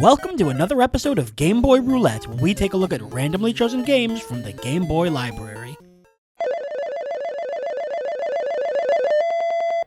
Welcome to another episode of Game Boy Roulette, where we take a look at randomly chosen games from the Game Boy library.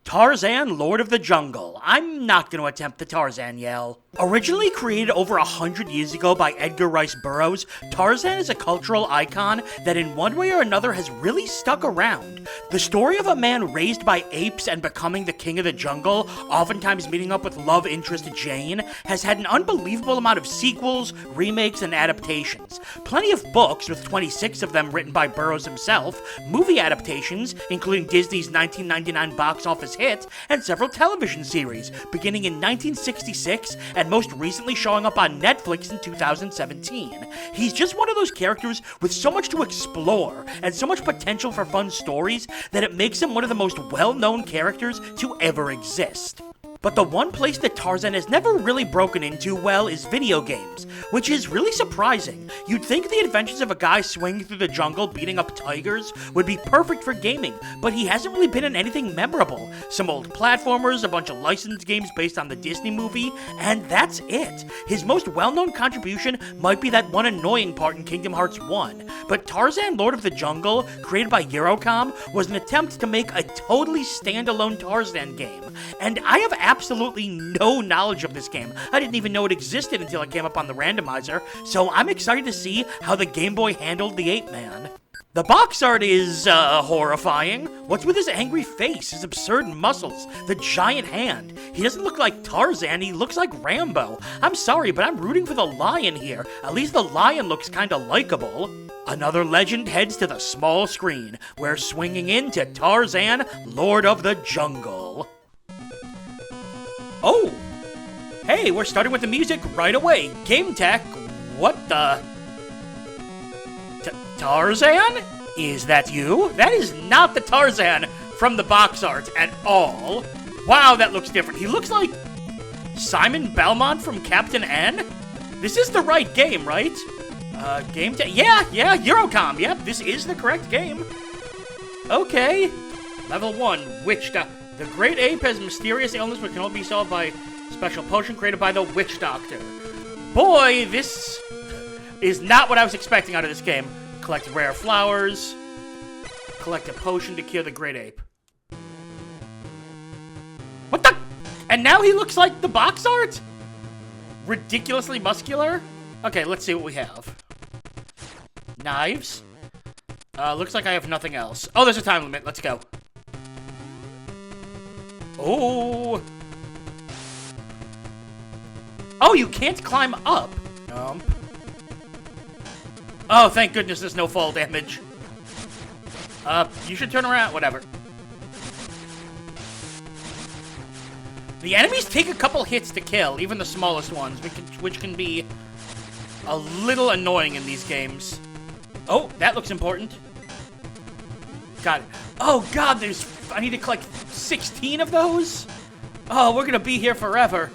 Tarzan, Lord of the Jungle. I'm not going to attempt the Tarzan yell. Originally created over 100 years ago by Edgar Rice Burroughs, Tarzan is a cultural icon that in one way or another has really stuck around. The story of a man raised by apes and becoming the king of the jungle, oftentimes meeting up with love interest Jane, has had an unbelievable amount of sequels, remakes, and adaptations. Plenty of books, with 26 of them written by Burroughs himself, movie adaptations, including Disney's 1999 box office hit, and several television series, beginning in 1966 and most recently showing up on Netflix in 2017. He's just one of those characters with so much to explore and so much potential for fun stories that it makes him one of the most well-known characters to ever exist. But the one place that Tarzan has never really broken into well is video games, which is really surprising. You'd think the adventures of a guy swinging through the jungle beating up tigers would be perfect for gaming, but he hasn't really been in anything memorable. Some old platformers, a bunch of licensed games based on the Disney movie, and that's it. His most well-known contribution might be that one annoying part in Kingdom Hearts 1, but Tarzan, Lord of the Jungle, created by Eurocom, was an attempt to make a totally standalone Tarzan game, and I have absolutely no knowledge of this game. I didn't even know it existed until it came up on the randomizer, so I'm excited to see how the Game Boy handled the ape man. The box art is, horrifying. What's with his angry face, his absurd muscles, the giant hand? He doesn't look like Tarzan, he looks like Rambo. I'm sorry, but I'm rooting for the lion here. At least the lion looks kinda likable. Another legend heads to the small screen. We're swinging into Tarzan, Lord of the Jungle. Oh! Hey, we're starting with the music right away. Game tech, what the... Tarzan? Is that you? That is not the Tarzan from the box art at all. Wow, that looks different. He looks like Simon Belmont from Captain N? This is the right game, right? Game tech... Yeah, Eurocom. Yep, this is the correct game. Okay. Level 1, Witch Doctor. The great ape has a mysterious illness which can only be solved by a special potion created by the Witch Doctor. Boy, this is not what I was expecting out of this game. Collect rare flowers. Collect a potion to cure the great ape. What the? And now he looks like the box art? Ridiculously muscular? Okay, let's see what we have. Knives. Looks like I have nothing else. Oh, there's a time limit. Let's go. Oh! Oh, you can't climb up. Oh, thank goodness there's no fall damage. You should turn around. Whatever. The enemies take a couple hits to kill, even the smallest ones, which can be a little annoying in these games. Oh, that looks important. Got it. Oh, God, I need to collect 16 of those? Oh, we're gonna be here forever.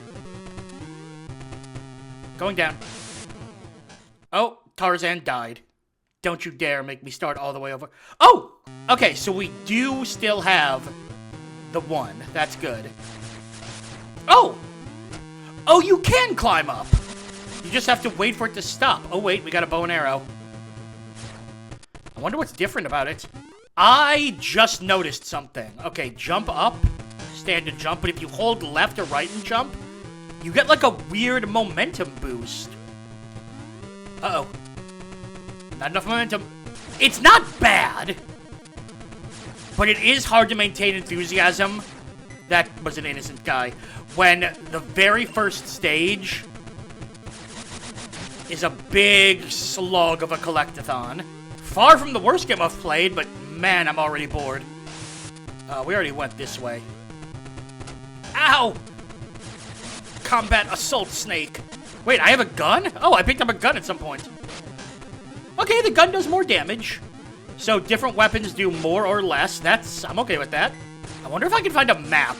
Going down. Oh, Tarzan died. Don't you dare make me start all the way over. Oh! Okay, so we do still have the one. That's good. Oh! Oh, you can climb up! You just have to wait for it to stop. Oh, wait, we got a bow and arrow. I wonder what's different about it. I just noticed something. Okay, jump up, standard jump, but if you hold left or right and jump, you get like a weird momentum boost. Uh-oh. Not enough momentum. It's not bad, but it is hard to maintain enthusiasm. That was an innocent guy. When the very first stage is a big slug of a collectathon. Far from the worst game I've played, but man, I'm already bored. We already went this way. Ow! Combat assault snake. Wait, I have a gun? Oh, I picked up a gun at some point. Okay, the gun does more damage. So different weapons do more or less. I'm okay with that. I wonder if I can find a map.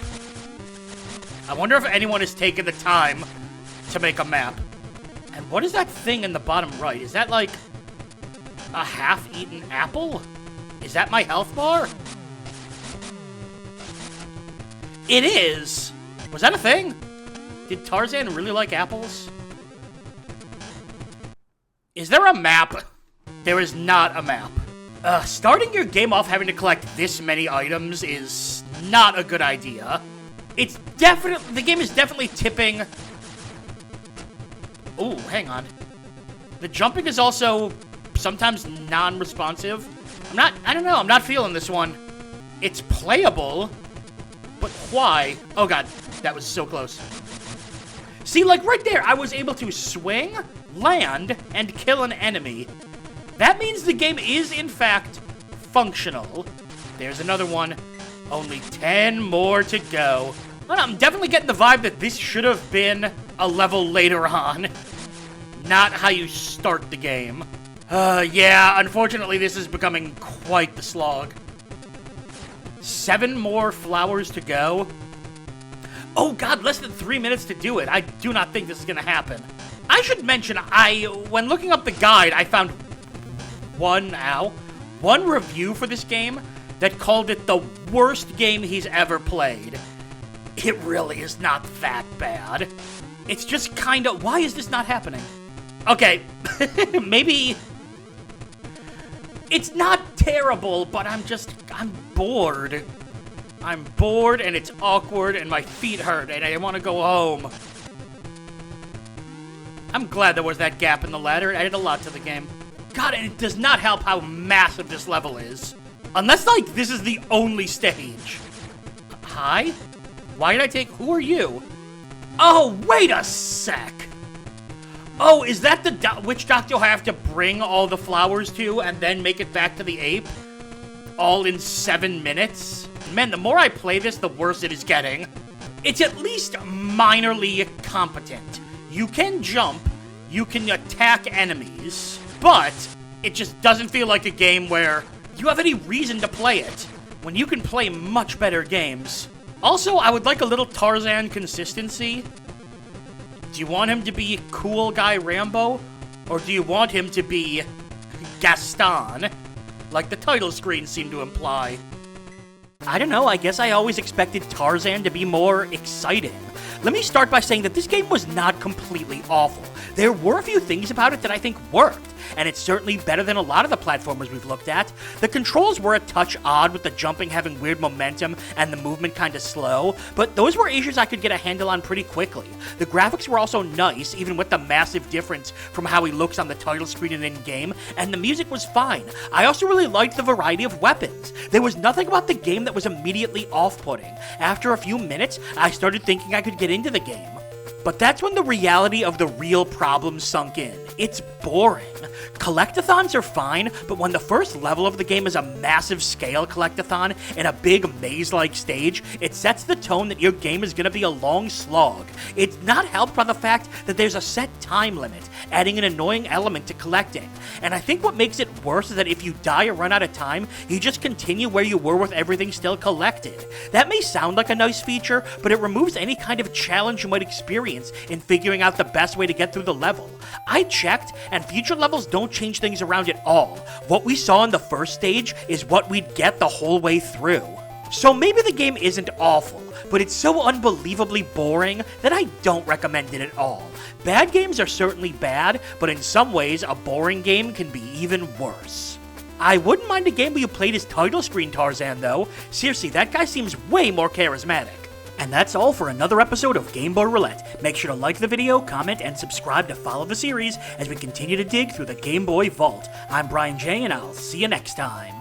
I wonder if anyone has taken the time to make a map. And what is that thing in the bottom right? Is that like a half-eaten apple? Is that my health bar? It is! Was that a thing? Did Tarzan really like apples? Is there a map? There is not a map. Starting your game off having to collect this many items is not a good idea. The game is definitely tipping. Ooh, hang on. The jumping is also sometimes non-responsive. I don't know, I'm not feeling this one. It's playable, but why? Oh god, that was so close. See, like right there, I was able to swing, land, and kill an enemy. That means the game is, in fact, functional. There's another one. Only 10 more to go. I'm definitely getting the vibe that this should have been a level later on. Not how you start the game. Yeah, unfortunately this is becoming quite the slog. 7 more flowers to go. Oh god, less than 3 minutes to do it. I do not think this is gonna happen. I should mention, when looking up the guide, I found one review for this game that called it the worst game he's ever played. It really is not that bad. It's just kinda, why is this not happening? Okay, maybe it's not terrible, but I'm bored. I'm bored and it's awkward and my feet hurt and I want to go home. I'm glad there was that gap in the ladder. It added a lot to the game. God, and it does not help how massive this level is. Unless, like, this is the only stage. Hi? Why did I take... Who are you? Oh, wait a sec. Oh, is that the witch doctor you'll have to bring all the flowers to and then make it back to the ape? All in 7 minutes? Man, the more I play this, the worse it is getting. It's at least minorly competent. You can jump, you can attack enemies, but it just doesn't feel like a game where you have any reason to play it, when you can play much better games. Also, I would like a little Tarzan consistency. Do you want him to be cool guy Rambo? Or do you want him to be Gaston? Like the title screen seemed to imply. I don't know, I guess I always expected Tarzan to be more exciting. Let me start by saying that this game was not completely awful. There were a few things about it that I think worked, and it's certainly better than a lot of the platformers we've looked at. The controls were a touch odd, with the jumping having weird momentum and the movement kinda slow, but those were issues I could get a handle on pretty quickly. The graphics were also nice, even with the massive difference from how he looks on the title screen and in-game, and the music was fine. I also really liked the variety of weapons. There was nothing about the game that was immediately off-putting. After a few minutes, I started thinking I could get into the game. But that's when the reality of the real problem sunk in. It's boring. Collectathons are fine, but when the first level of the game is a massive scale collectathon in a big maze-like stage, it sets the tone that your game is gonna be a long slog. It's not helped by the fact that there's a set time limit, adding an annoying element to collecting. And I think what makes it worse is that if you die or run out of time, you just continue where you were with everything still collected. That may sound like a nice feature, but it removes any kind of challenge you might experience in figuring out the best way to get through the level. I checked, and future levels don't change things around at all. What we saw in the first stage is what we'd get the whole way through. So maybe the game isn't awful, but it's so unbelievably boring that I don't recommend it at all. Bad games are certainly bad, but in some ways, a boring game can be even worse. I wouldn't mind a game where you played as title screen Tarzan, though. Seriously, that guy seems way more charismatic. And that's all for another episode of Game Boy Roulette. Make sure to like the video, comment, and subscribe to follow the series as we continue to dig through the Game Boy vault. I'm BrianJ, and I'll see you next time.